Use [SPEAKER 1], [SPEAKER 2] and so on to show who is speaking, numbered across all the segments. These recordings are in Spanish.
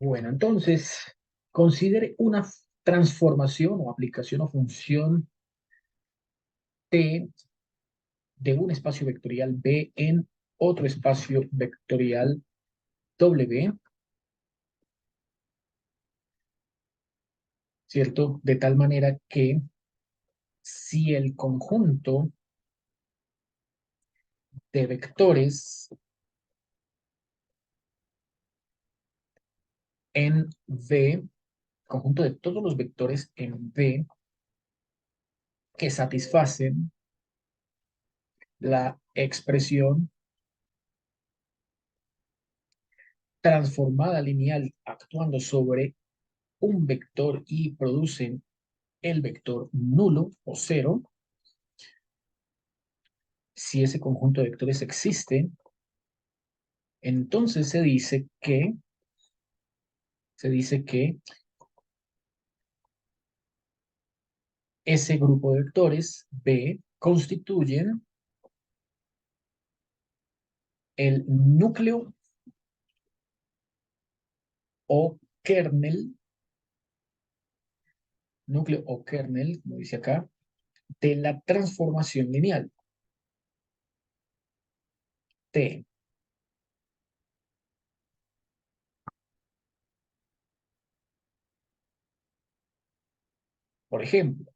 [SPEAKER 1] Bueno, entonces, considere una transformación o aplicación o función T de un espacio vectorial B en otro espacio vectorial W, ¿cierto? De tal manera que si el conjunto de vectores en V, conjunto de todos los vectores en V que satisfacen la expresión transformada lineal actuando sobre un vector y producen el vector nulo o cero, si ese conjunto de vectores existe, entonces se dice que ese grupo de vectores B constituyen el núcleo o kernel, núcleo o kernel, como dice acá, de la transformación lineal T. Por ejemplo,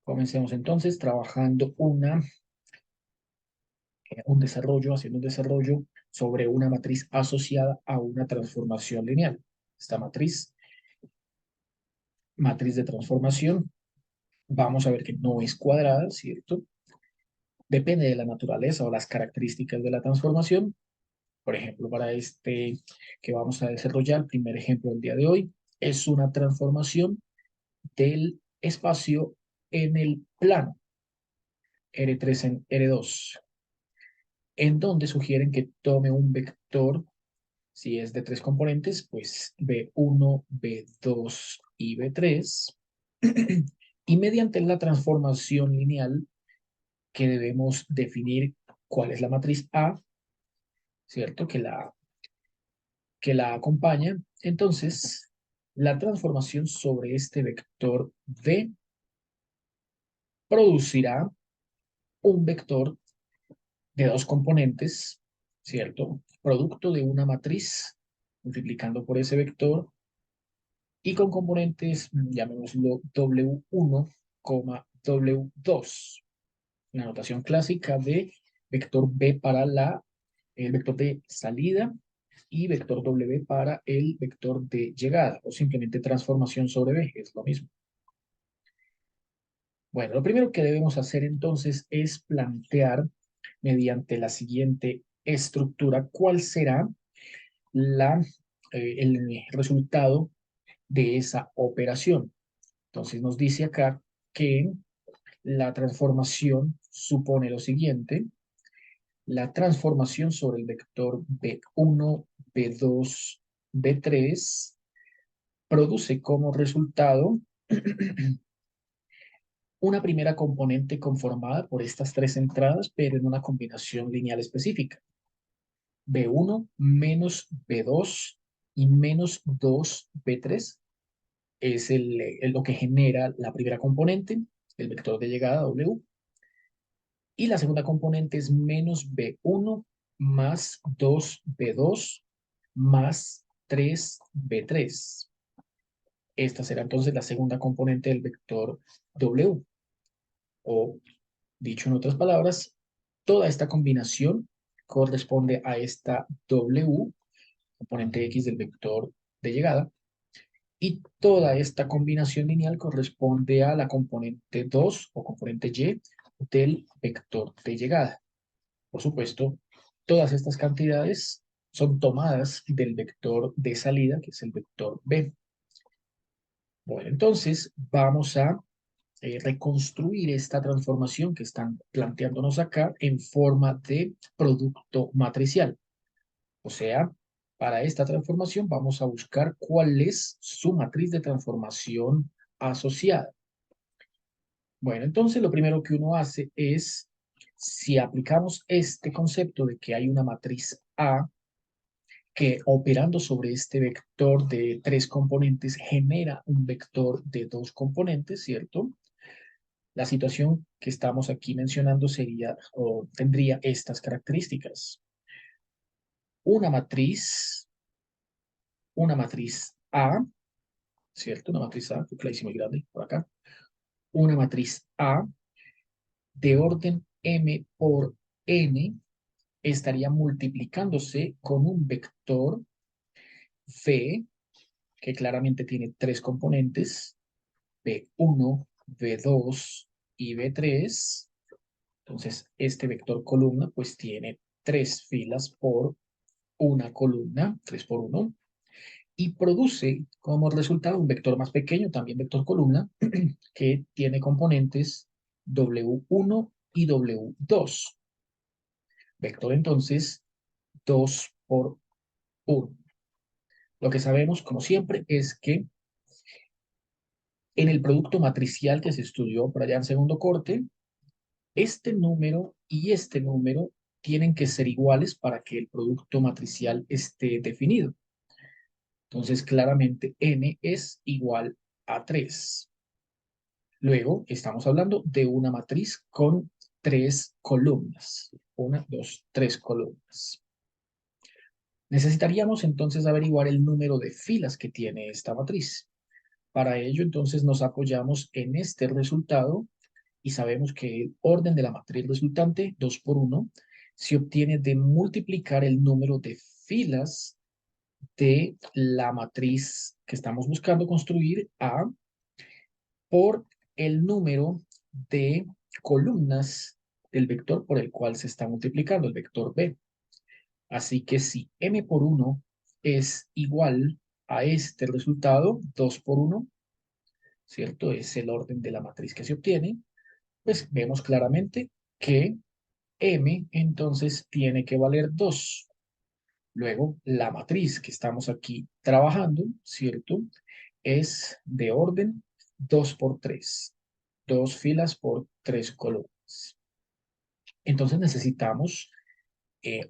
[SPEAKER 1] comencemos entonces trabajando haciendo un desarrollo sobre una matriz asociada a una transformación lineal. Esta matriz de transformación, vamos a ver que no es cuadrada, ¿cierto? Depende de la naturaleza o las características de la transformación. Por ejemplo, para este que vamos a desarrollar, primer ejemplo del día de hoy, es una transformación del espacio en el plano R3 en R2, en donde sugieren que tome un vector. Si es de tres componentes, pues B1, B2 y B3. Y mediante la transformación lineal que debemos definir cuál es la matriz A, ¿cierto? Que la acompaña. Entonces, la transformación sobre este vector V producirá un vector de dos componentes, ¿cierto? Producto de una matriz multiplicando por ese vector y con componentes, llamémoslo W1, W2. La notación clásica de vector B para el vector de salida y vector W para el vector de llegada, o simplemente transformación sobre B, es lo mismo. Bueno, lo primero que debemos hacer entonces es plantear mediante la siguiente estructura cuál será el resultado de esa operación. Entonces nos dice acá que la transformación supone lo siguiente: la transformación sobre el vector B1, B2, B3 produce como resultado una primera componente conformada por estas tres entradas, pero en una combinación lineal específica. B1 menos B2 y menos 2B3 es lo que genera la primera componente, el vector de llegada W. Y la segunda componente es menos B1 más 2B2 más 3B3. Esta será entonces la segunda componente del vector W. O, dicho en otras palabras, toda esta combinación corresponde a esta W, componente X del vector de llegada, y toda esta combinación lineal corresponde a la componente 2 o componente Y del vector de llegada. Por supuesto, todas estas cantidades son tomadas del vector de salida, que es el vector B. Bueno, entonces vamos a reconstruir esta transformación que están planteándonos acá en forma de producto matricial. O sea, para esta transformación vamos a buscar cuál es su matriz de transformación asociada. Bueno, entonces lo primero que uno hace es, si aplicamos este concepto de que hay una matriz A que operando sobre este vector de 3 componentes genera un vector de 2 componentes, ¿cierto? La situación que estamos aquí mencionando sería o tendría estas características. Una matriz A, ¿cierto? Una matriz A, creo que la hice muy grande por acá. Una matriz A de orden m por n estaría multiplicándose con un vector V, que claramente tiene 3 componentes, V1, V2 y V3. Entonces, este vector columna pues tiene 3 filas por una columna, 3 por 1, y produce como resultado un vector más pequeño, también vector columna, que tiene componentes W1 y W2. Vector entonces 2 por 1. Lo que sabemos, como siempre, es que en el producto matricial que se estudió por allá en segundo corte, este número y este número tienen que ser iguales para que el producto matricial esté definido. Entonces, claramente, n es igual a 3. Luego, estamos hablando de una matriz con 3 columnas. 1, 2, 3 columnas. Necesitaríamos entonces averiguar el número de filas que tiene esta matriz. Para ello, entonces, nos apoyamos en este resultado y sabemos que el orden de la matriz resultante, 2 por 1, se obtiene de multiplicar el número de filas de la matriz que estamos buscando construir A por el número de columnas del vector por el cual se está multiplicando, el vector B. Así que si m por 1 es igual a este resultado, 2 por 1, ¿cierto? Es el orden de la matriz que se obtiene, pues vemos claramente que m entonces tiene que valer 2. Luego, la matriz que estamos aquí trabajando, ¿cierto? Es de orden 2 por 3. 2 filas por 3 columnas. Entonces necesitamos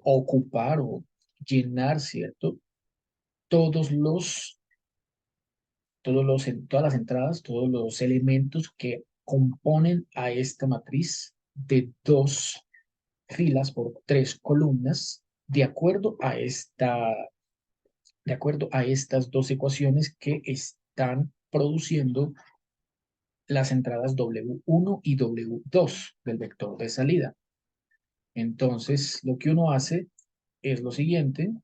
[SPEAKER 1] ocupar o llenar, ¿cierto? Todas las entradas, todos los elementos que componen a esta matriz de 2 filas por 3 columnas, de acuerdo a estas dos ecuaciones que están produciendo las entradas W1 y W2 del vector de salida. Entonces, lo que uno hace es lo siguiente.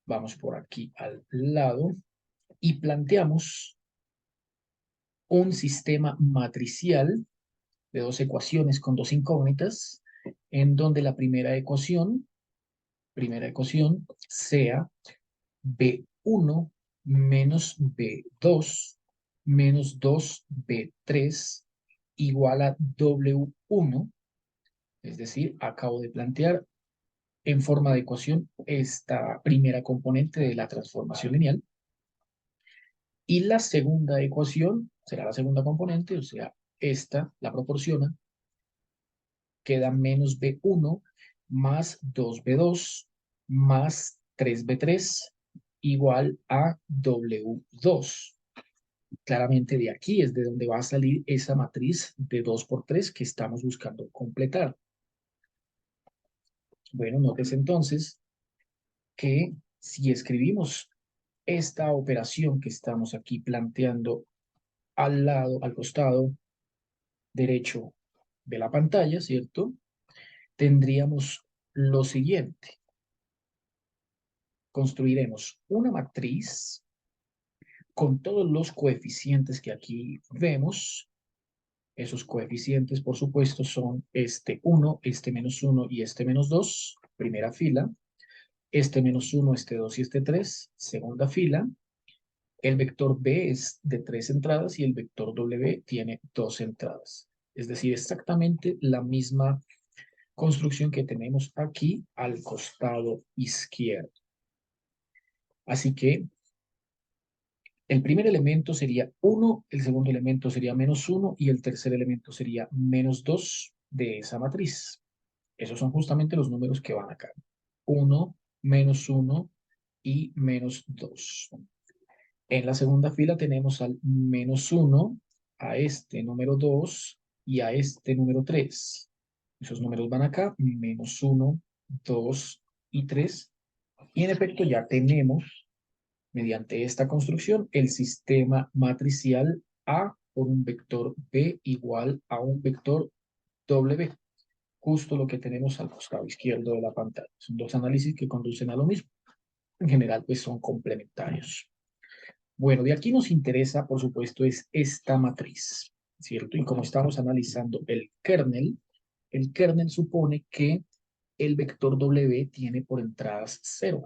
[SPEAKER 1] Vamos por aquí al lado y planteamos un sistema matricial de dos ecuaciones con dos incógnitas, en donde la primera ecuación sea B1 menos B2 menos 2B3 igual a W1, es decir, acabo de plantear en forma de ecuación esta primera componente de la transformación lineal. Y la segunda ecuación será la segunda componente, o sea, esta la proporciona, queda menos B1 más 2B2 más 3B3 igual a W2. Claramente de aquí es de donde va a salir esa matriz de 2 por 3 que estamos buscando completar. Bueno, notes entonces que si escribimos esta operación que estamos aquí planteando al lado, al costado derecho de la pantalla, ¿cierto? Tendríamos lo siguiente. Construiremos una matriz con todos los coeficientes que aquí vemos. Esos coeficientes, por supuesto, son este 1, este menos 1 y este menos 2, primera fila. Este menos 1, este 2 y este 3, segunda fila. El vector B es de 3 entradas y el vector W tiene 2 entradas. Es decir, exactamente la misma construcción que tenemos aquí al costado izquierdo. Así que el primer elemento sería 1, el segundo elemento sería menos 1 y el tercer elemento sería menos 2 de esa matriz. Esos son justamente los números que van acá. 1, menos 1 y menos 2. En la segunda fila tenemos al menos 1, a este número 2 y a este número 3. Esos números van acá, menos 1, 2 y 3. Y en efecto ya tenemos, mediante esta construcción, el sistema matricial A por un vector B igual a un vector W. Justo lo que tenemos al costado izquierdo de la pantalla. Son dos análisis que conducen a lo mismo. En general, pues son complementarios. Bueno, de aquí nos interesa, por supuesto, es esta matriz, ¿cierto? Y como estamos analizando el kernel supone que el vector W tiene por entradas 0.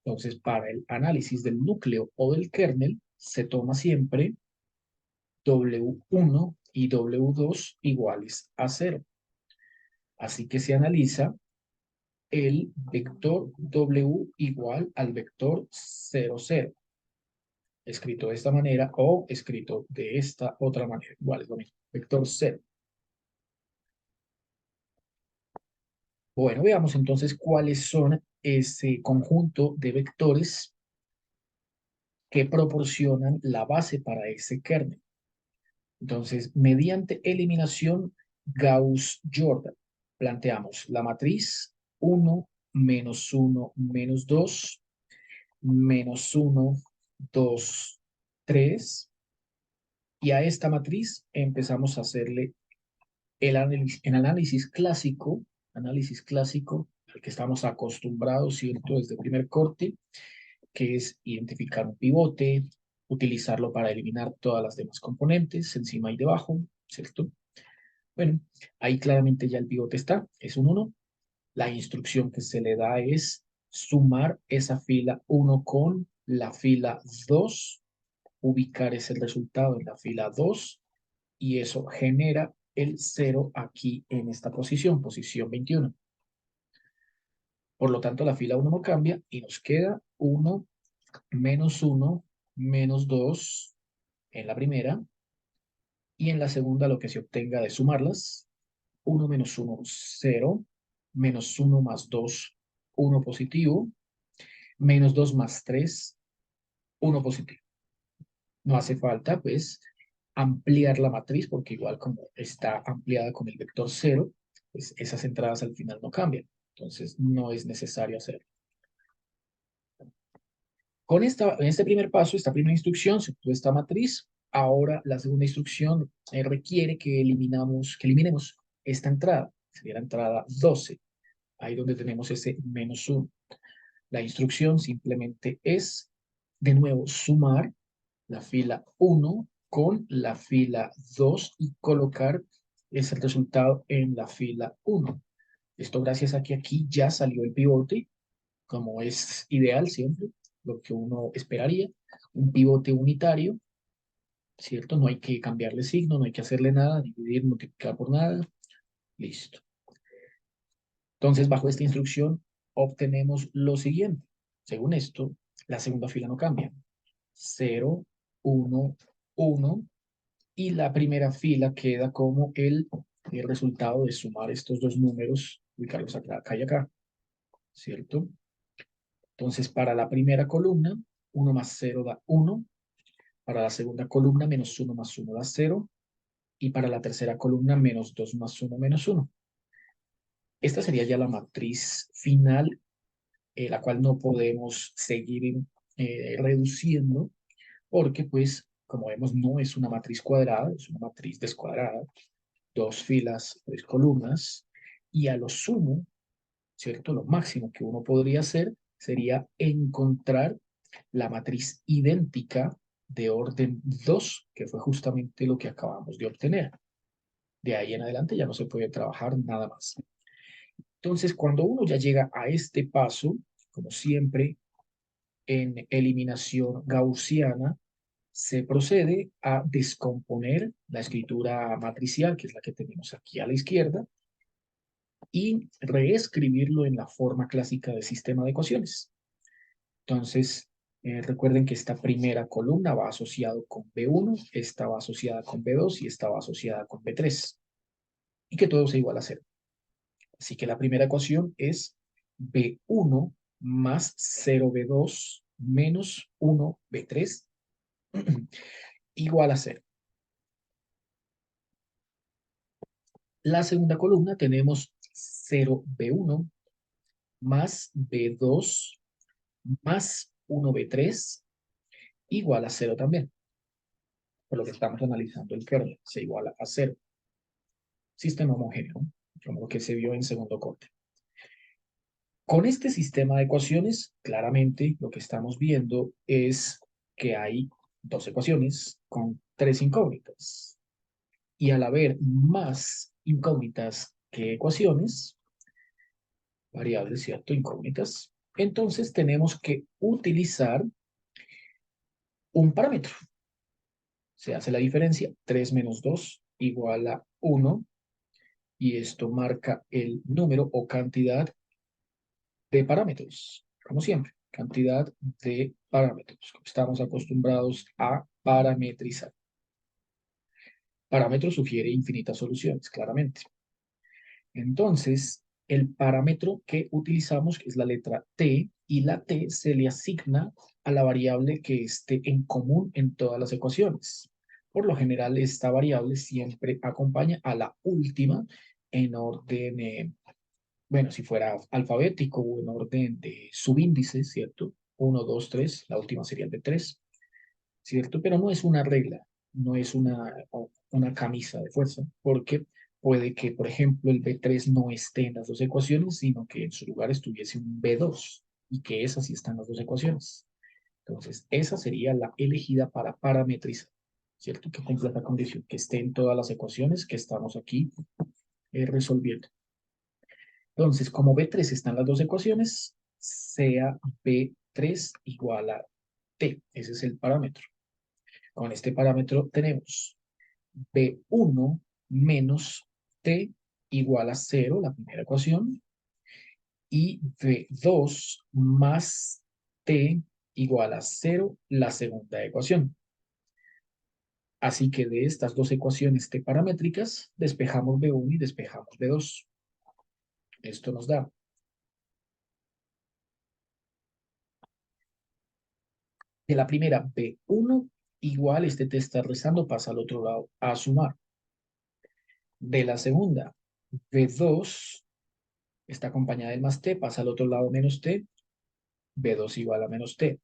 [SPEAKER 1] Entonces, para el análisis del núcleo o del kernel, se toma siempre W1 y W2 iguales a 0. Así que se analiza el vector W igual al vector 0, 0. Escrito de esta manera o escrito de esta otra manera. Igual es lo mismo. Vector 0. Bueno, veamos entonces cuáles son ese conjunto de vectores que proporcionan la base para ese kernel. Entonces, mediante eliminación Gauss-Jordan, planteamos la matriz 1, menos 1, menos 2, menos 1, 2, 3. Y a esta matriz empezamos a hacerle el análisis clásico al que estamos acostumbrados, ¿cierto? Desde el primer corte, que es identificar un pivote, utilizarlo para eliminar todas las demás componentes, encima y debajo, ¿cierto? Bueno, ahí claramente ya el pivote está, es un 1. La instrucción que se le da es sumar esa fila 1 con la fila 2, ubicar ese resultado en la fila 2, y eso genera el 0 aquí en esta posición, posición 21. Por lo tanto, la fila 1 no cambia y nos queda 1, menos 1, menos 2 en la primera, y en la segunda lo que se obtenga de sumarlas, 1 menos 1, 0, menos 1 más 2, 1 positivo, menos 2 más 3, 1 positivo. No hace falta, pues, ampliar la matriz, porque igual como está ampliada con el vector 0, pues esas entradas al final no cambian. Entonces, no es necesario hacerlo. En este primer paso, esta primera instrucción, se obtuvo esta matriz. Ahora, la segunda instrucción requiere que eliminemos esta entrada. Sería la entrada 12. Ahí donde tenemos ese menos 1. La instrucción simplemente es, de nuevo, sumar la fila 1 con la fila 2 y colocar ese resultado en la fila 1. Esto gracias a que aquí ya salió el pivote, como es ideal siempre, lo que uno esperaría, un pivote unitario, ¿cierto? No hay que cambiarle signo, no hay que hacerle nada, dividir, multiplicar por nada, listo. Entonces, bajo esta instrucción, obtenemos lo siguiente. Según esto, la segunda fila no cambia. 0, 1, 1, y la primera fila queda como el resultado de sumar estos dos números, ubicarlos acá y acá, ¿cierto? Entonces, para la primera columna, 1 más 0 da 1. Para la segunda columna, menos 1 más 1 da 0. Y para la tercera columna, menos 2 más 1 menos 1. Esta sería ya la matriz final, la cual no podemos seguir reduciendo, porque pues, como vemos, no es una matriz cuadrada, es una matriz descuadrada, 2 filas, 3 columnas, y a lo sumo, ¿cierto? Lo máximo que uno podría hacer sería encontrar la matriz idéntica de orden 2, que fue justamente lo que acabamos de obtener. De ahí en adelante ya no se puede trabajar nada más. Entonces, cuando uno ya llega a este paso, como siempre, en eliminación gaussiana, se procede a descomponer la escritura matricial, que es la que tenemos aquí a la izquierda, y reescribirlo en la forma clásica de sistema de ecuaciones. Entonces, recuerden que esta primera columna va asociado con B1, esta va asociada con B2 y esta va asociada con B3, y que todo sea igual a 0. Así que la primera ecuación es B1 más 0B2 menos 1B3 igual a 0. La segunda columna tenemos 0B1 más B2 más 1B3 igual a 0 también. Por lo que estamos analizando el kernel, se iguala a 0. Sistema homogéneo, como lo que se vio en segundo corte. Con este sistema de ecuaciones, claramente lo que estamos viendo es que hay dos ecuaciones con tres incógnitas. Y al haber más incógnitas que ecuaciones, variables, ¿cierto? Incógnitas, entonces tenemos que utilizar un parámetro. Se hace la diferencia, 3 menos 2 igual a 1, y esto marca el número o cantidad de parámetros, como siempre, cantidad de parámetros. Estamos acostumbrados a parametrizar. Parámetro sugiere infinitas soluciones, claramente. Entonces, el parámetro que utilizamos es la letra t, y la t se le asigna a la variable que esté en común en todas las ecuaciones. Por lo general, esta variable siempre acompaña a la última en orden, bueno, si fuera alfabético o en orden de subíndices, ¿cierto? 1, 2, 3, la última sería el de 3, ¿cierto? Pero no es una regla, no es una camisa de fuerza, porque puede que, por ejemplo, el B3 no esté en las dos ecuaciones, sino que en su lugar estuviese un B2, y que esas sí están en las dos ecuaciones. Entonces, esa sería la elegida para parametrizar, ¿cierto? Que cumpla la condición, que esté en todas las ecuaciones que estamos aquí resolviendo. Entonces, como B3 están las dos ecuaciones, sea B3 igual a T. Ese es el parámetro. Con este parámetro tenemos B1 menos T igual a 0, la primera ecuación, y B2 más T igual a 0, la segunda ecuación. Así que de estas dos ecuaciones T paramétricas, despejamos B1 y despejamos B2. Esto nos da de la primera B1 igual, este T está rezando, pasa al otro lado a sumar. De la segunda B2 está acompañada del más T, pasa al otro lado menos T, B2 igual a menos T.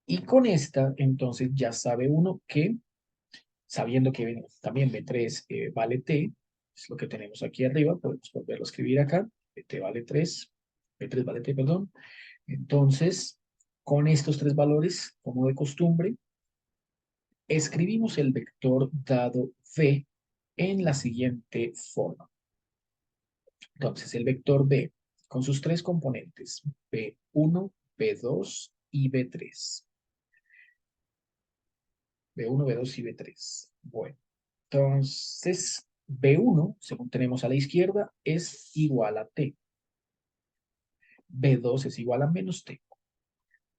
[SPEAKER 1] Y con esta, entonces ya sabe uno que, sabiendo que también B3 vale T, es lo que tenemos aquí arriba, podemos volverlo a escribir acá, T vale 3, B3 vale T, perdón. Entonces, con estos tres valores, como de costumbre, escribimos el vector dado V en la siguiente forma. Entonces, el vector B, con sus tres componentes, B1, B2 y B3. B1, B2 y B3. Bueno, entonces, B1, según tenemos a la izquierda, es igual a T. B2 es igual a menos T.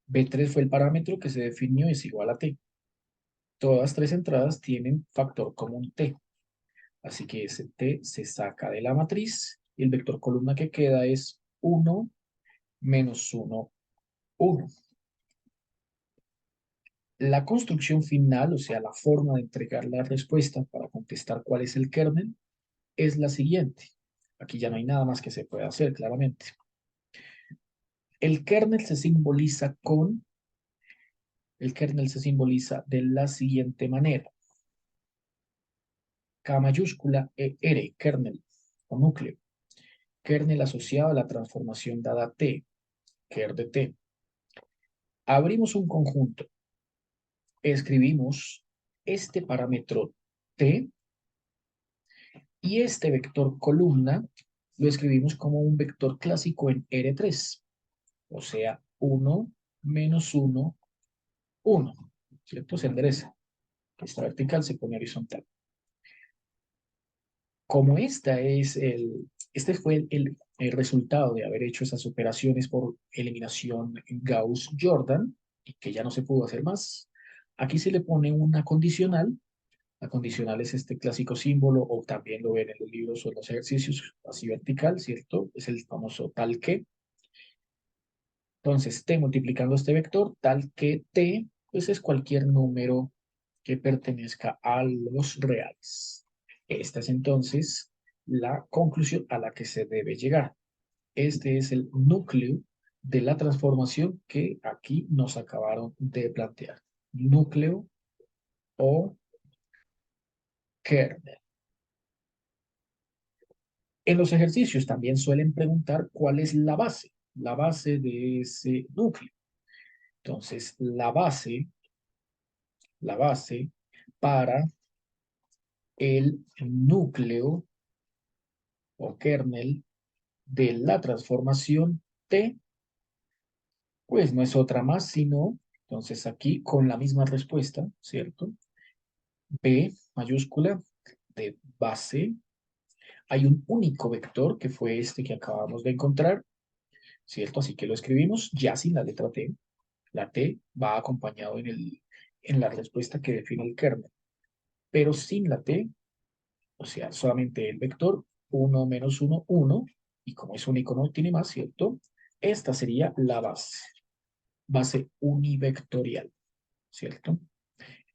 [SPEAKER 1] B3 fue el parámetro que se definió, es igual a T. Todas tres entradas tienen factor común T. Así que ese T se saca de la matriz y el vector columna que queda es 1 menos 1, 1. La construcción final, o sea, la forma de entregar la respuesta para contestar cuál es el kernel, es la siguiente. Aquí ya no hay nada más que se pueda hacer, claramente. El kernel se simboliza de la siguiente manera. K mayúscula ER, kernel o núcleo. Kernel asociado a la transformación dada T, ker de T. Abrimos un conjunto. Escribimos este parámetro T y este vector columna lo escribimos como un vector clásico en R3, o sea, 1 menos 1, 1, ¿cierto? Se endereza. Esta vertical se pone horizontal. Como este fue el resultado de haber hecho esas operaciones por eliminación Gauss-Jordan, y que ya no se pudo hacer más, aquí se le pone una condicional La condicional es este clásico símbolo, o también lo ven en los libros o en los ejercicios, así vertical, ¿cierto? Es el famoso tal que. Entonces, t multiplicando este vector, tal que t, pues es cualquier número que pertenezca a los reales. Esta es entonces la conclusión a la que se debe llegar. Este es el núcleo de la transformación que aquí nos acabaron de plantear. Núcleo o kernel. En los ejercicios también suelen preguntar cuál es la base de ese núcleo. Entonces, la base para el núcleo o kernel de la transformación T, pues no es otra más, sino, entonces aquí con la misma respuesta, ¿cierto? B mayúscula de base. Hay un único vector que fue este que acabamos de encontrar, ¿cierto? Así que lo escribimos ya sin la letra T. La T va acompañado en la respuesta que define el kernel, pero sin la T, o sea, solamente el vector 1 menos 1, 1, y como es único no tiene más, ¿cierto? Esta sería la base univectorial, ¿cierto?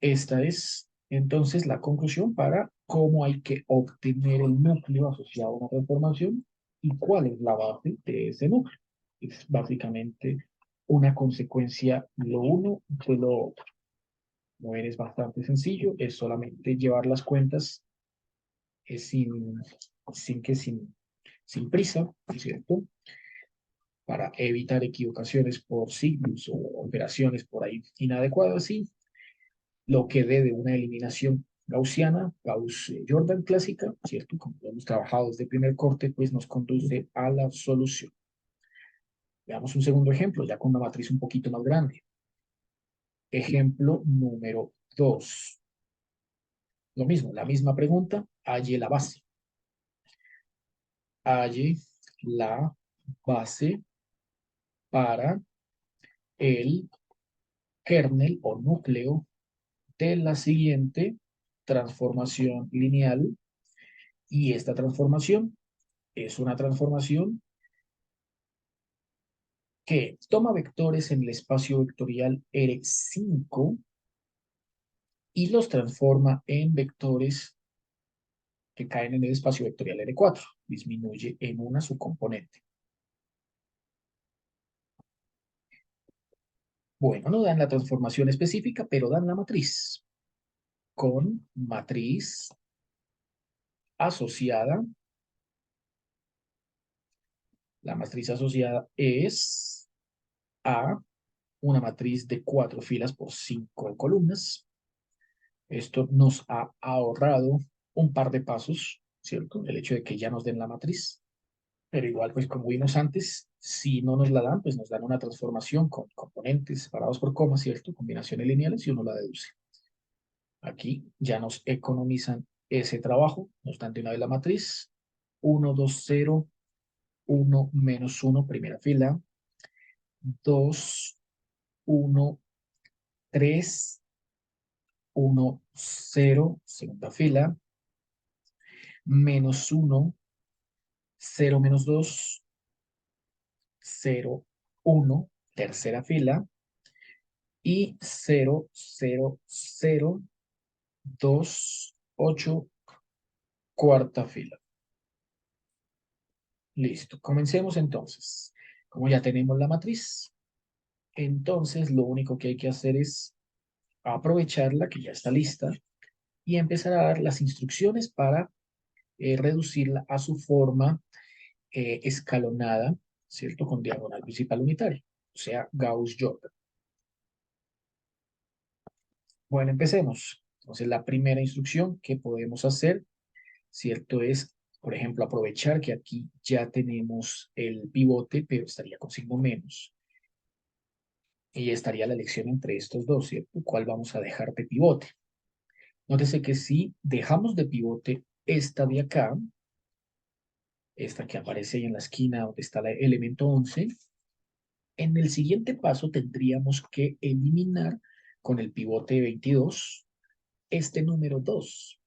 [SPEAKER 1] Esta es entonces la conclusión para cómo hay que obtener el núcleo asociado a una transformación y cuál es la base de ese núcleo. Es básicamente una consecuencia lo uno de lo otro. No es bastante sencillo, es solamente llevar las cuentas sin, sin prisa, ¿cierto? Para evitar equivocaciones por signos o operaciones por ahí inadecuadas y lo que dé de una eliminación gaussiana, Gauss-Jordan clásica, ¿cierto? Como lo hemos trabajado desde el primer corte, pues nos conduce a la solución. Veamos un segundo ejemplo, ya con una matriz un poquito más grande. Ejemplo número 2. Lo mismo, la misma pregunta, halle la base. Halle la base para el kernel o núcleo de la siguiente transformación lineal. Y esta transformación es una transformación que toma vectores en el espacio vectorial R5 y los transforma en vectores que caen en el espacio vectorial R4. Disminuye en una su componente. Bueno, no dan la transformación específica, pero dan la matriz. Con matriz asociada. La matriz asociada es A, una matriz de 4 filas por 5 columnas. Esto nos ha ahorrado un par de pasos, ¿cierto? El hecho de que ya nos den la matriz. Pero igual, pues como vimos antes, si no nos la dan, pues nos dan una transformación con componentes separados por comas, ¿cierto? Combinaciones lineales y uno la deduce. Aquí ya nos economizan ese trabajo, nos dan de una vez la matriz. 1, 2, 0, 1, menos 1, primera fila. 2, 1, 3, 1, 0, segunda fila. Menos 1, 0 menos 2, 0, 1, tercera fila. Y 0, 0, 0, 2, 8, cuarta fila. Listo. Comencemos entonces. Como ya tenemos la matriz, entonces lo único que hay que hacer es aprovecharla, que ya está lista, y empezar a dar las instrucciones para reducirla a su forma escalonada, ¿cierto? Con diagonal principal unitaria, o sea, Gauss-Jordan. Bueno, empecemos. Entonces, la primera instrucción que podemos hacer, ¿cierto? Es, por ejemplo, aprovechar que aquí ya tenemos el pivote, pero estaría con signo menos. Y estaría la elección entre estos dos, ¿cierto? ¿Cuál vamos a dejar de pivote? Nótese que si dejamos de pivote esta de acá, esta que aparece ahí en la esquina donde está el elemento 11, en el siguiente paso tendríamos que eliminar con el pivote 22 este número 2.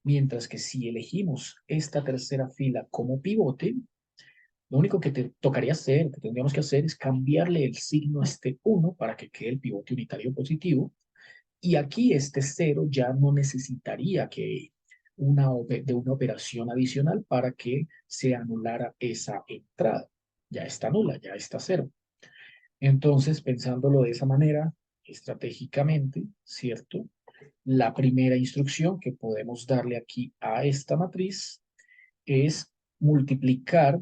[SPEAKER 1] Mientras que si elegimos esta tercera fila como pivote, lo único que te tocaría hacer, que tendríamos que hacer, es cambiarle el signo a este 1 para que quede el pivote unitario positivo. Y aquí este 0 ya no necesitaría que de una operación adicional para que se anulara esa entrada. Ya está nula, ya está 0. Entonces, pensándolo de esa manera, estratégicamente, ¿cierto? La primera instrucción que podemos darle aquí a esta matriz es multiplicar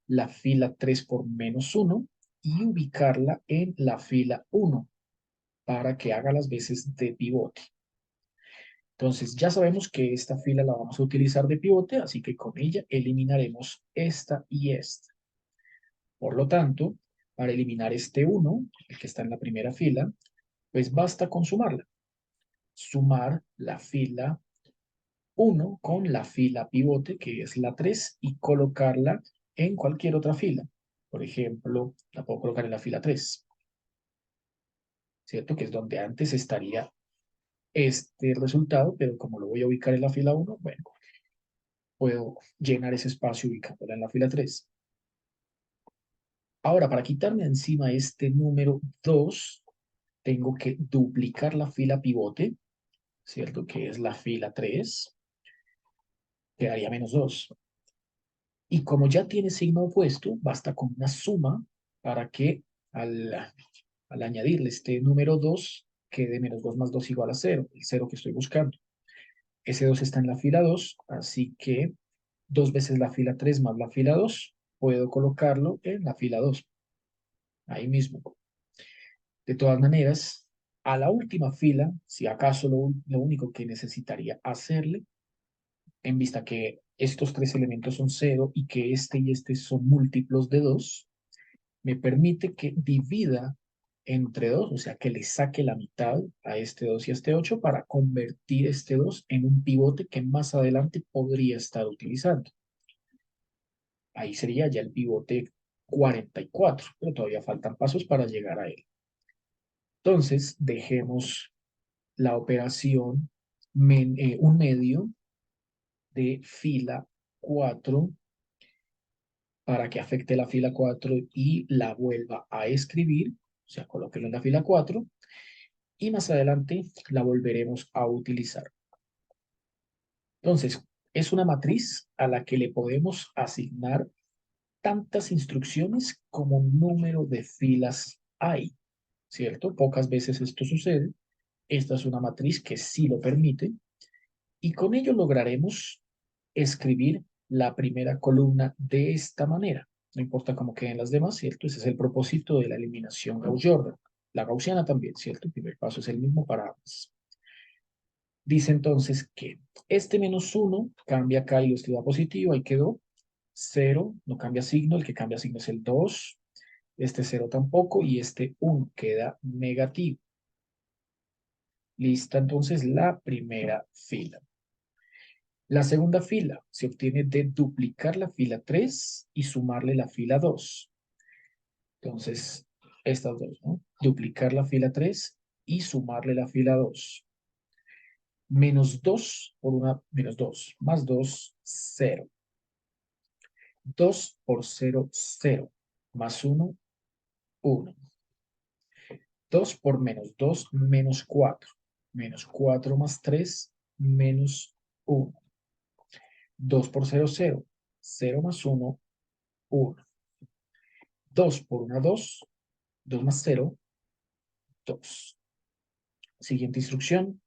[SPEAKER 1] la fila 3 por -1 y ubicarla en la fila 1 para que haga las veces de pivote. Entonces ya sabemos que esta fila la vamos a utilizar de pivote, así que con ella eliminaremos esta y esta. Por lo tanto, para eliminar este 1, el que está en la primera fila, pues basta con sumarla. Sumar la fila 1 con la fila pivote, que es la 3, y colocarla en cualquier otra fila. Por ejemplo, la puedo colocar en la fila 3, ¿cierto? Que es donde antes estaría este resultado, pero como lo voy a ubicar en la fila 1, bueno, puedo llenar ese espacio ubicándola en la fila 3. Ahora, para quitarme encima este número 2, tengo que duplicar la fila pivote, ¿cierto? Que es la fila 3, quedaría -2. Y como ya tiene signo opuesto, basta con una suma para que al, al añadirle este número 2 quede -2 más 2 igual a 0, el 0 que estoy buscando. Ese 2 está en la fila 2, así que 2 veces la fila 3 más la fila 2, puedo colocarlo en la fila 2, ahí mismo. De todas maneras, a la última fila, si acaso lo único que necesitaría hacerle, en vista que estos tres elementos son 0 y que este y este son múltiplos de 2, me permite que divida entre 2, o sea, que le saque la mitad a este 2 y a este 8 para convertir este 2 en un pivote que más adelante podría estar utilizando. Ahí sería ya el pivote 44, pero todavía faltan pasos para llegar a él. Entonces, dejemos la operación un medio de fila 4 para que afecte la fila 4 y la vuelva a escribir, o sea, colóquelo en la fila 4 y más adelante la volveremos a utilizar. Entonces, es una matriz a la que le podemos asignar tantas instrucciones como número de filas hay, ¿cierto? Pocas veces esto sucede. Esta es una matriz que sí lo permite y con ello lograremos escribir la primera columna de esta manera. No importa cómo queden las demás, ¿cierto? Ese es el propósito de la eliminación Gauss-Jordan. La gaussiana también, ¿cierto? El primer paso es el mismo para ambas. Dice entonces que este -1 cambia acá y lo escribo a positivo, ahí quedó. 0 no cambia signo, el que cambia signo es el 2. Este 0 tampoco y este 1 queda negativo. Lista entonces la primera fila. La segunda fila se obtiene de duplicar la fila 3 y sumarle la fila 2. Entonces, estas dos, ¿no? Duplicar la fila 3 y sumarle la fila 2. -2 por una, -2, más 2, 0. 2 por 0, 0. Más 1, 1. 2 por -2, -4. -4 más 3, -1. 2 por 0, 0. 0 más 1, 1. 2 por 1, 2. 2 más 0, 2. Siguiente instrucción.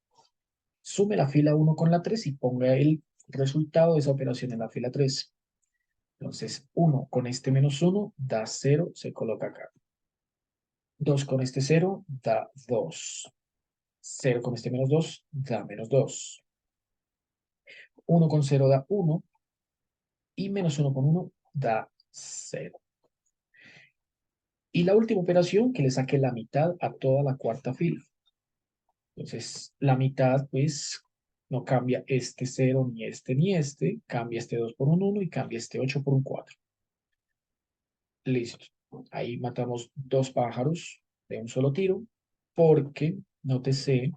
[SPEAKER 1] Sume la fila 1 con la 3 y ponga el resultado de esa operación en la fila 3. Entonces, 1 con este -1 da 0, se coloca acá. 2 con este 0 da 2. 0 con este -2 da -2. 1 con 0 da 1 y -1 con 1 da 0. Y la última operación, que le saque la mitad a toda la cuarta fila. Entonces, la mitad, pues, no cambia este 0 ni este, cambia este 2 por un 1 y cambia este 8 por un 4. Listo. Ahí matamos dos pájaros de un solo tiro, porque, nótese,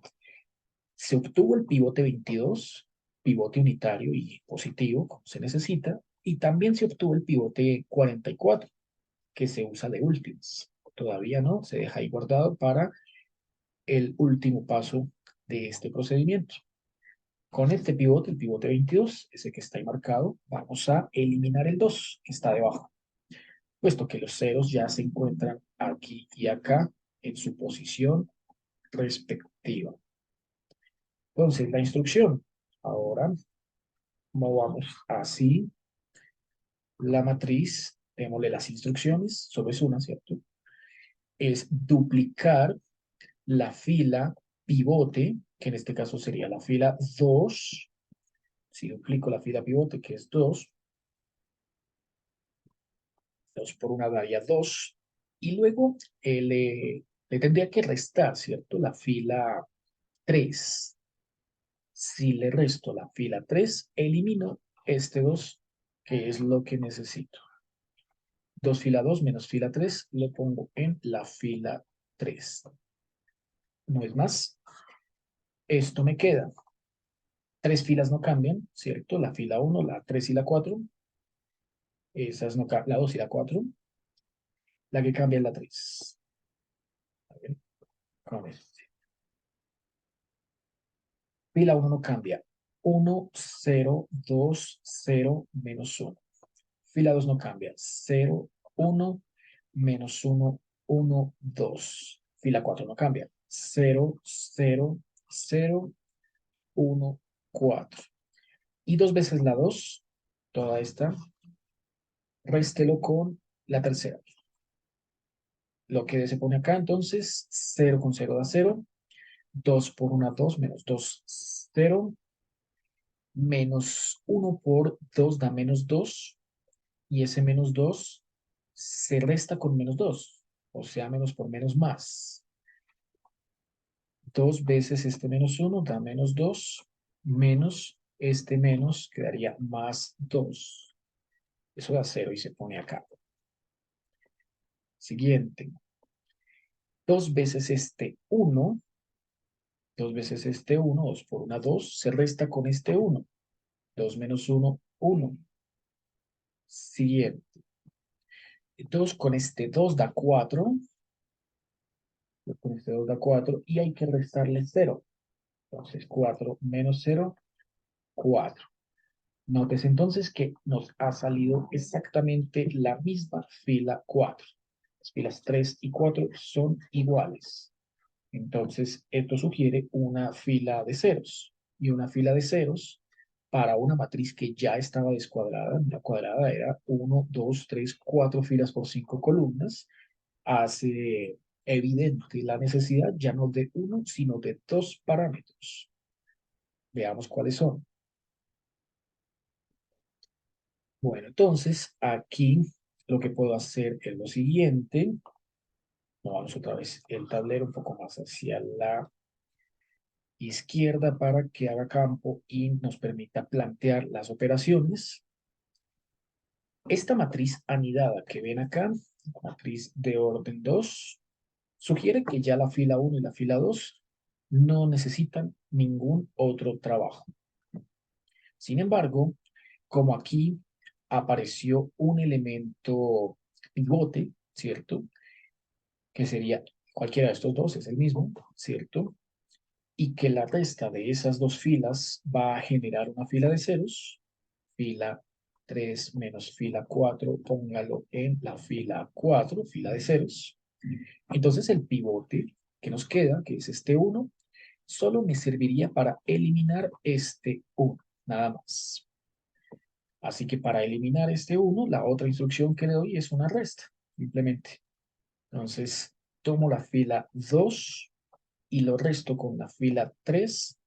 [SPEAKER 1] Se obtuvo el pivote 22, pivote unitario y positivo, como se necesita, y también se obtuvo el pivote 44, que se usa de últimas. Todavía no, se deja ahí guardado para el último paso de este procedimiento. Con este pivote, el pivote 22, ese que está ahí marcado, vamos a eliminar el 2, que está debajo, puesto que los ceros ya se encuentran aquí y acá en su posición respectiva. Entonces, la instrucción. Ahora movamos así la matriz, démosle las instrucciones, solo es una, ¿cierto? Es duplicar la fila pivote, que en este caso sería la fila 2. Si duplico la fila pivote, que es 2, 2 por una daría 2, y luego le tendría que restar, ¿cierto? La fila 3. Si le resto la fila 3, elimino este 2, que es lo que necesito. 2 fila 2 menos fila 3, lo pongo en la fila 3. No es más. Esto me queda. 3 filas no cambian, ¿cierto? La fila 1, la 3 y la 4. Esas no cambian, la 2 y la 4. La que cambia es la 3. A ver, con esto. Fila 1 no cambia. 1, 0, 2, 0, menos 1. Fila 2 no cambia. 0, 1, menos 1, 1, 2. Fila 4 no cambia. 0, 0, 0, 1, 4. Y 2 veces la 2, toda esta, réstelo con la tercera. Lo que se pone acá, entonces, 0 con 0 da 0. 2 por 1, 2, menos 2, 0. Menos 1 por 2 da menos 2. Y ese menos 2 se resta con menos 2. O sea, menos por menos más. 2 veces este menos 1 da menos 2. Menos este menos quedaría más 2. Eso da 0 y se pone acá. Siguiente. 2 veces este 1. 2 veces este 1. 2 por 1, 2. Se resta con este 1. 2 menos 1, 1. Siguiente. 2 con este 2 da 4. Con este 2 da 4. Y hay que restarle 0. Entonces 4 menos 0, 4. Notes entonces que nos ha salido exactamente la misma fila 4. Las filas 3 y 4 son iguales. Entonces, esto sugiere una fila de ceros. Y una fila de ceros para una matriz que ya estaba descuadrada. La cuadrada era 1, 2, 3, 4 filas por 5 columnas. Hace evidente la necesidad ya no de uno, sino de dos parámetros. Veamos cuáles son. Bueno, entonces aquí lo que puedo hacer es lo siguiente. Vamos otra vez el tablero un poco más hacia la izquierda para que haga campo y nos permita plantear las operaciones. Esta matriz anidada que ven acá, matriz de orden 2, sugiere que ya la fila 1 y la fila 2 no necesitan ningún otro trabajo. Sin embargo, como aquí apareció un elemento pivote, ¿cierto? Que sería cualquiera de estos dos, es el mismo, ¿cierto? Y que la resta de esas dos filas va a generar una fila de ceros, fila 3 menos fila 4, póngalo en la fila 4, fila de ceros. Entonces el pivote que nos queda, que es este 1, solo me serviría para eliminar este 1, nada más. Así que para eliminar este 1, la otra instrucción que le doy es una resta, simplemente. Entonces, tomo la fila 2 y lo resto con la fila 3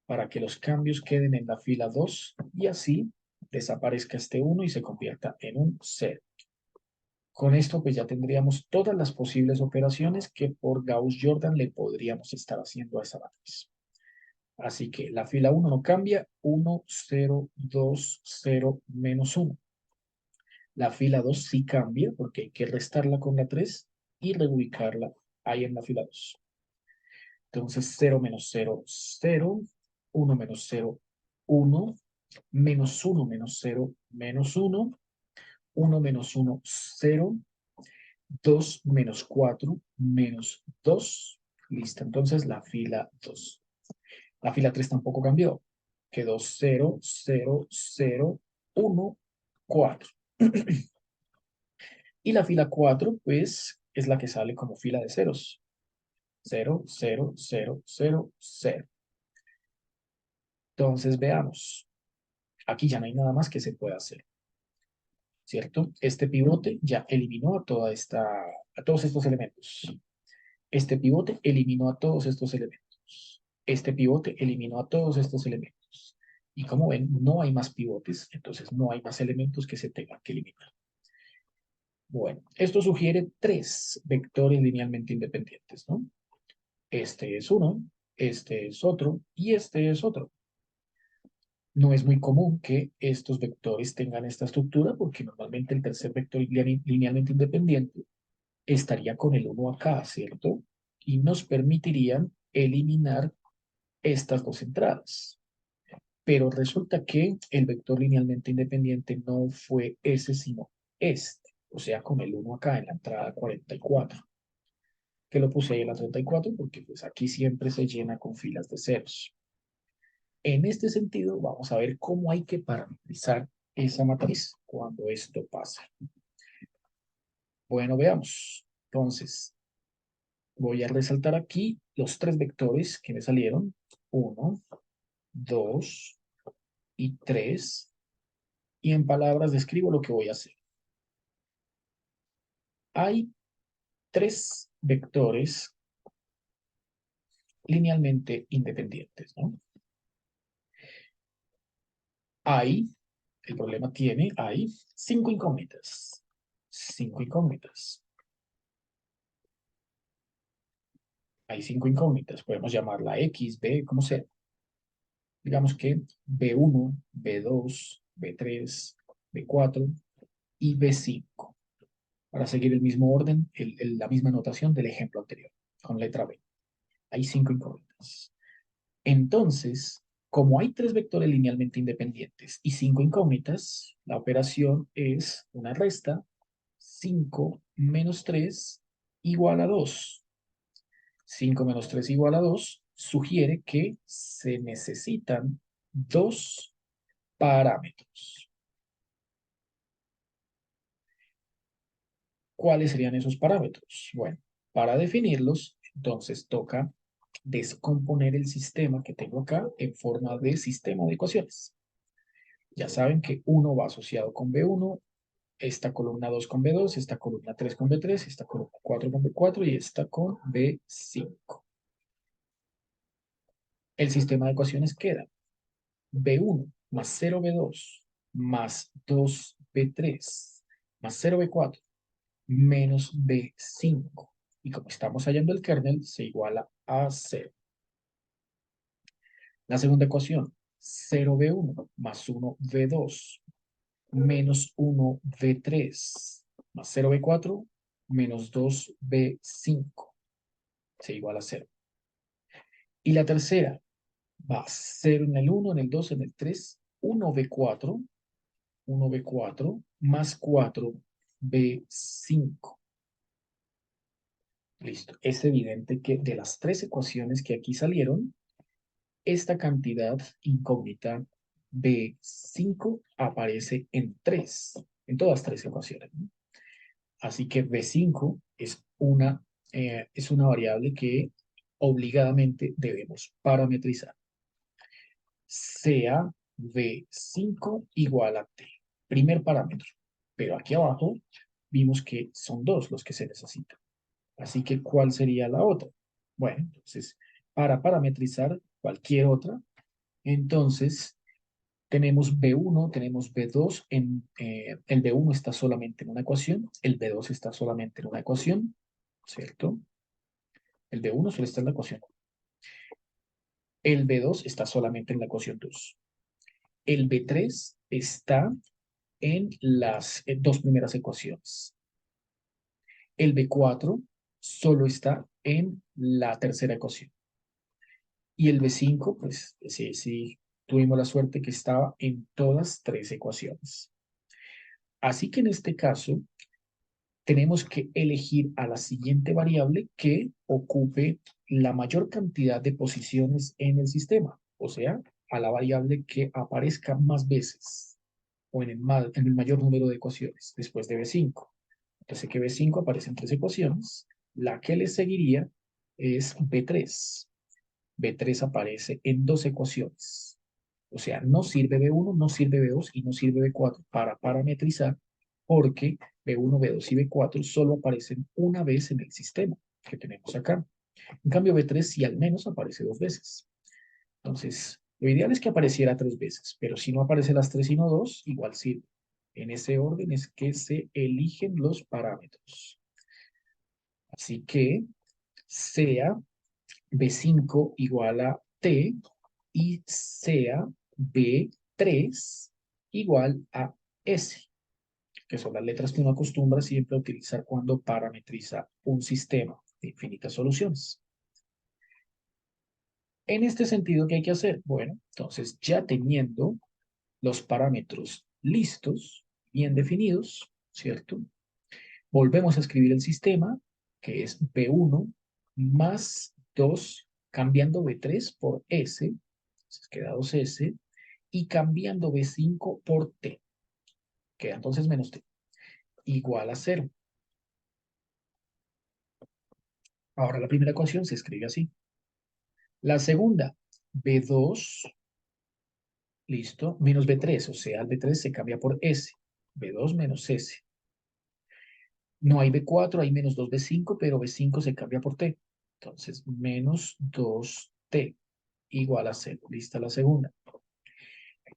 [SPEAKER 1] para que los cambios queden en la fila 2 y así desaparezca este 1 y se convierta en un 0. Con esto pues ya tendríamos todas las posibles operaciones que por Gauss-Jordan le podríamos estar haciendo a esa matriz. Así que la fila 1 no cambia, 1, 0, 2, 0, menos 1. La fila 2 sí cambia porque hay que restarla con la 3 y reubicarla ahí en la fila 2. Entonces 0 menos 0, 0, 1 menos 0, 1, menos 1 menos 0, menos 1, 1 menos 1, 0, 2 menos 4, menos 2. Listo, entonces la fila 2. La fila 3 tampoco cambió. Quedó 0, 0, 0, 1, 4. Y la fila 4, pues, es la que sale como fila de ceros. 0, 0, 0, 0, 0. Entonces, veamos. Aquí ya no hay nada más que se pueda hacer, ¿cierto? Este pivote ya eliminó a todos estos elementos. Este pivote eliminó a todos estos elementos. Este pivote eliminó a todos estos elementos. Y como ven, no hay más pivotes, entonces no hay más elementos que se tengan que eliminar. Bueno, esto sugiere tres vectores linealmente independientes, ¿no? Este es uno, este es otro y este es otro. No es muy común que estos vectores tengan esta estructura porque normalmente el tercer vector linealmente independiente estaría con el 1 acá, ¿cierto? Y nos permitirían eliminar estas dos entradas. Pero resulta que el vector linealmente independiente no fue ese, sino este. O sea, con el 1 acá en la entrada 44. Que lo puse ahí en la 34 porque pues aquí siempre se llena con filas de ceros. En este sentido, vamos a ver cómo hay que parametrizar esa matriz cuando esto pasa. Bueno, veamos. Entonces, voy a resaltar aquí los tres vectores que me salieron. 1, 2 y 3. Y en palabras describo lo que voy a hacer. Hay tres vectores linealmente independientes, ¿no? El problema hay 5 incógnitas. 5 incógnitas. Hay 5 incógnitas. Podemos llamarla X, B, como sea. Digamos que B1, B2, B3, B4 y B5. Para seguir el mismo orden, la misma notación del ejemplo anterior, con letra B. Hay 5 incógnitas. Entonces, como hay tres vectores linealmente independientes y 5 incógnitas, la operación es una resta. 5 menos 3 igual a 2. 5 menos 3 igual a 2 sugiere que se necesitan dos parámetros. ¿Cuáles serían esos parámetros? Bueno, para definirlos, entonces toca descomponer el sistema que tengo acá en forma de sistema de ecuaciones. Ya saben que 1 va asociado con B1, esta columna 2 con B2, esta columna 3 con B3, esta columna 4 con B4 y esta con B5. El sistema de ecuaciones queda B1 más 0B2 más 2B3 más 0B4 menos B5. Y como estamos hallando el kernel, se iguala a 0. La segunda ecuación, 0B1 más 1B2 menos 1B3 más 0B4 menos 2B5 se iguala a 0. Y la tercera va 0 en el 1, en el 2, en el 3, 1B4 más 4B5. Listo. Es evidente que de las tres ecuaciones que aquí salieron, esta cantidad incógnita B5 aparece en todas tres ecuaciones, ¿no? Así que B5 es una variable que obligadamente debemos parametrizar. Sea B5 igual a T. Primer parámetro. Pero aquí abajo vimos que son dos los que se necesitan. Así que, ¿cuál sería la otra? Bueno, entonces, para parametrizar cualquier otra, entonces tenemos B1, tenemos B2, el B1 está solamente en una ecuación, el B2 está solamente en una ecuación, ¿cierto? El B1 solo está en la ecuación. El B2 está solamente en la ecuación 2. El B3 está en las dos primeras ecuaciones. El B4 solo está en la tercera ecuación. Y el B5, pues sí, tuvimos la suerte que estaba en todas tres ecuaciones. Así que en este caso, tenemos que elegir a la siguiente variable que ocupe la mayor cantidad de posiciones en el sistema, o sea, a la variable que aparezca más veces o en el mayor número de ecuaciones después de B5. Entonces que B5 aparece en tres ecuaciones, la que le seguiría es B3. B3 aparece en dos ecuaciones. O sea, no sirve B1, no sirve B2 y no sirve B4 para parametrizar porque B1, B2 y B4 solo aparecen una vez en el sistema que tenemos acá. En cambio, B3 sí al menos aparece dos veces. Entonces, lo ideal es que apareciera tres veces, pero si no aparece las tres sino dos, igual sirve. En ese orden es que se eligen los parámetros. Así que sea B5 igual a T y sea B3 igual a S, que son las letras que uno acostumbra siempre a utilizar cuando parametriza un sistema de infinitas soluciones. En este sentido, ¿qué hay que hacer? Bueno, entonces ya teniendo los parámetros listos, bien definidos, ¿cierto? Volvemos a escribir el sistema, que es B1 más 2, cambiando B3 por S, entonces queda 2S, y cambiando B5 por T, queda entonces menos T, igual a 0. Ahora la primera ecuación se escribe así. La segunda, B2, listo, menos B3, o sea, el B3 se cambia por S, B2 menos S. No hay B4, hay menos 2B5, pero B5 se cambia por T. Entonces, menos 2T igual a 0. Lista la segunda.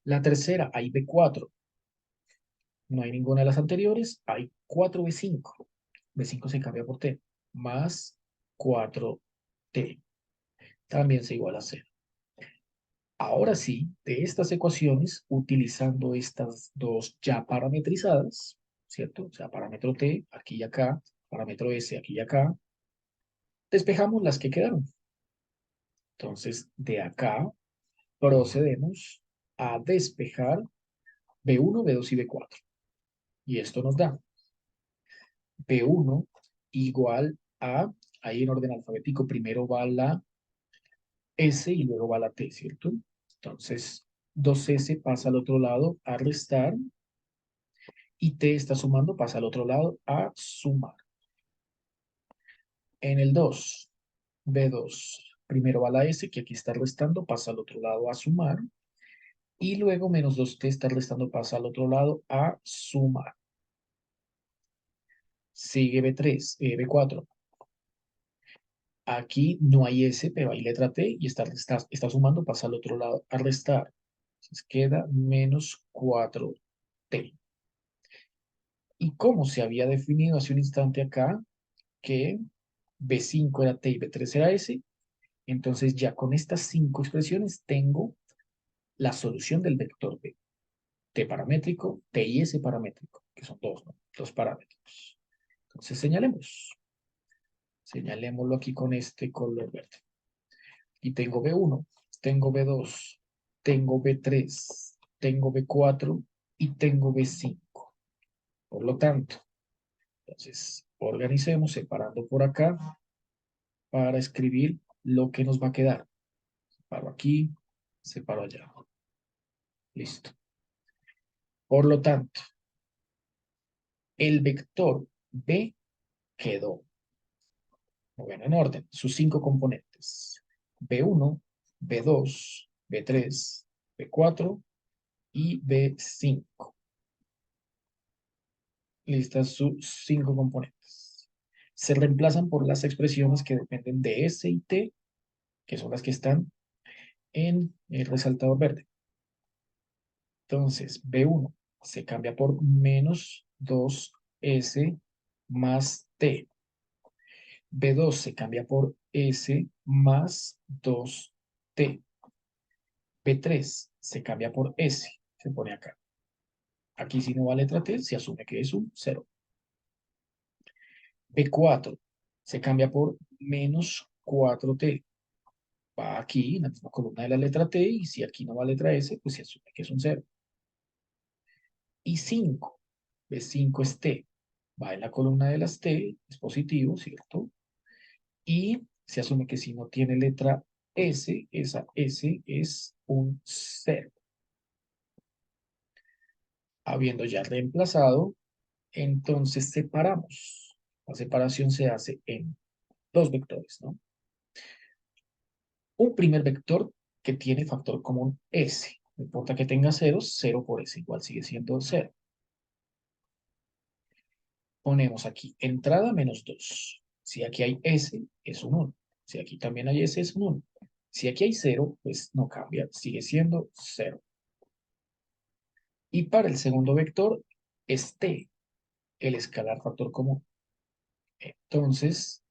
[SPEAKER 1] La tercera, hay B4. No hay ninguna de las anteriores. Hay 4B5. B5 se cambia por T. Más 4T. También se iguala a 0. Ahora sí, de estas ecuaciones, utilizando estas dos ya parametrizadas, ¿cierto? O sea, parámetro T aquí y acá, parámetro S aquí y acá, despejamos las que quedaron. Entonces, de acá procedemos a despejar B1, B2 y B4. Y esto nos da B1 igual a, ahí en orden alfabético, primero va la S y luego va la T, ¿cierto? Entonces, 2S pasa al otro lado a restar y T está sumando, pasa al otro lado a sumar. En el 2, B2, primero va la S, que aquí está restando, pasa al otro lado a sumar. Y luego menos 2T está restando, pasa al otro lado a sumar. Sigue B3, B4. Aquí no hay S, pero hay letra T y está sumando, pasa al otro lado a restar. Entonces queda menos 4T. Y como se había definido hace un instante acá, que B5 era T y B3 era S, entonces ya con estas cinco expresiones tengo la solución del vector B. T paramétrico, T y S paramétrico, que son dos, ¿no? Dos parámetros. Entonces señalemos. Señalémoslo aquí con este color verde. Y tengo B1, tengo B2, tengo B3, tengo B4 y tengo B5. Por lo tanto, entonces organicemos separando por acá para escribir lo que nos va a quedar. Separo aquí, separo allá. Listo. Por lo tanto, el vector B quedó, bueno, en orden, sus cinco componentes. B1, B2, B3, B4 y B5. Listas sus cinco componentes. Se reemplazan por las expresiones que dependen de S y T, que son las que están en el resaltador verde. Entonces, B1 se cambia por menos 2S más T. B2 se cambia por S más 2T. B3 se cambia por S, se pone acá. Aquí si no va letra T, se asume que es un 0. B4 se cambia por menos 4T. va aquí, en la misma columna de la letra T, y si aquí no va letra S, pues se asume que es un 0. Y 5, B5 es T, va en la columna de las T, es positivo, ¿cierto? Y se asume que si no tiene letra S, esa S es un 0. Habiendo ya reemplazado, entonces separamos. La separación se hace en dos vectores, ¿no? Un primer vector que tiene factor común S. No importa que tenga ceros, 0 por S igual sigue siendo 0. Ponemos aquí entrada menos 2. Si aquí hay S, es un 1. Si aquí también hay S, es un 1. Si aquí hay 0, pues no cambia, sigue siendo 0. Y para el segundo vector es T, el escalar factor común. Entonces,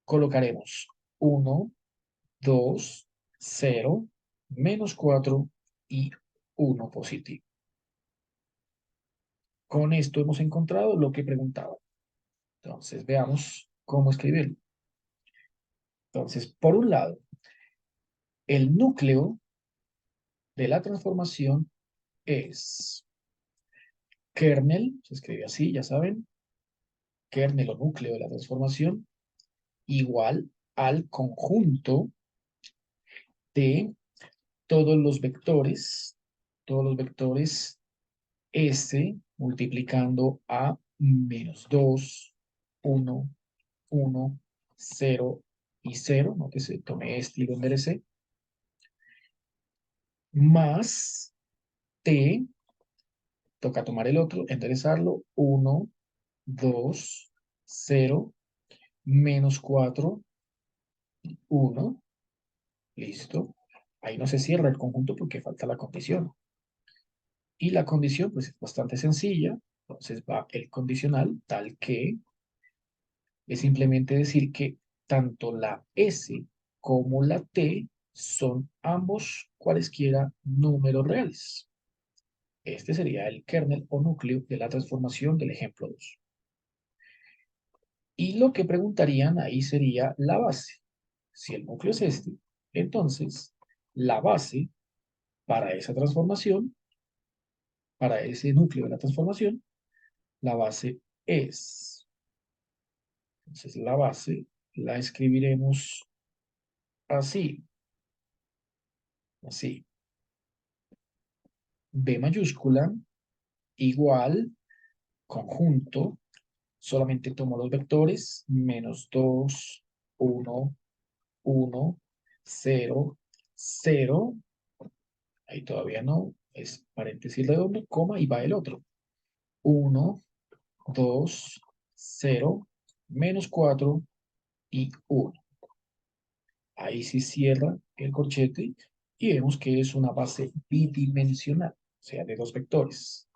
[SPEAKER 1] colocaremos 1, 2, 0, menos 4 y 1 positivo. Con esto hemos encontrado lo que preguntaba. Entonces, veamos cómo escribirlo. Entonces, por un lado, el núcleo de la transformación es kernel, se escribe así, ya saben, kernel o núcleo de la transformación, igual al conjunto de todos los vectores S multiplicando a menos 2, 1, 1, 0 y 0, no que se tome este y lo enderecé, más T, toca tomar el otro, enderezarlo, 1, 2, 0, menos 4, 1, listo. Ahí no se cierra el conjunto porque falta la condición. Y la condición, pues es bastante sencilla. Entonces va el condicional tal que es simplemente decir que tanto la S como la T son ambos cualesquiera números reales. Este sería el kernel o núcleo de la transformación del ejemplo 2. Y lo que preguntarían ahí sería la base. Si el núcleo es este, entonces la base para esa transformación, para ese núcleo de la transformación, la base es. Entonces la base la escribiremos así, así. B mayúscula igual conjunto, solamente tomo los vectores, menos 2, 1, 1, 0, 0, ahí todavía no, es paréntesis redondo, coma y va el otro. 1, 2, 0, menos 4 y 1. Ahí sí cierra el corchete y vemos que es una base bidimensional, o sea, de dos vectores.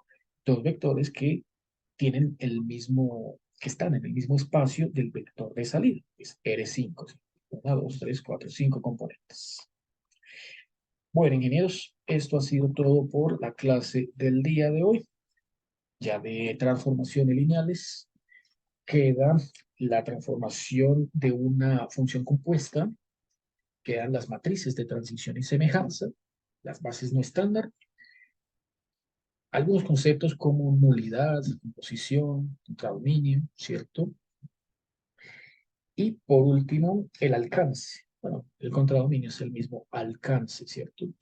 [SPEAKER 1] Dos vectores que tienen el mismo, que están en el mismo espacio del vector de salida, es R5. 1, 2, 3, 4, 5 componentes. Bueno, ingenieros, esto ha sido todo por la clase del día de hoy. Ya de transformaciones lineales, queda la transformación de una función compuesta, quedan las matrices de transición y semejanza, las bases no estándar, algunos conceptos como nulidad, composición, contradominio, ¿cierto? Y por último, el alcance. Bueno, el contradominio es el mismo alcance, ¿cierto? O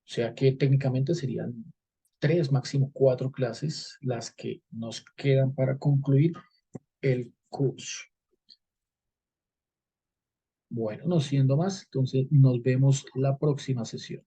[SPEAKER 1] sea que técnicamente serían 3, máximo 4 clases las que nos quedan para concluir el curso. Bueno, no siendo más, entonces nos vemos la próxima sesión.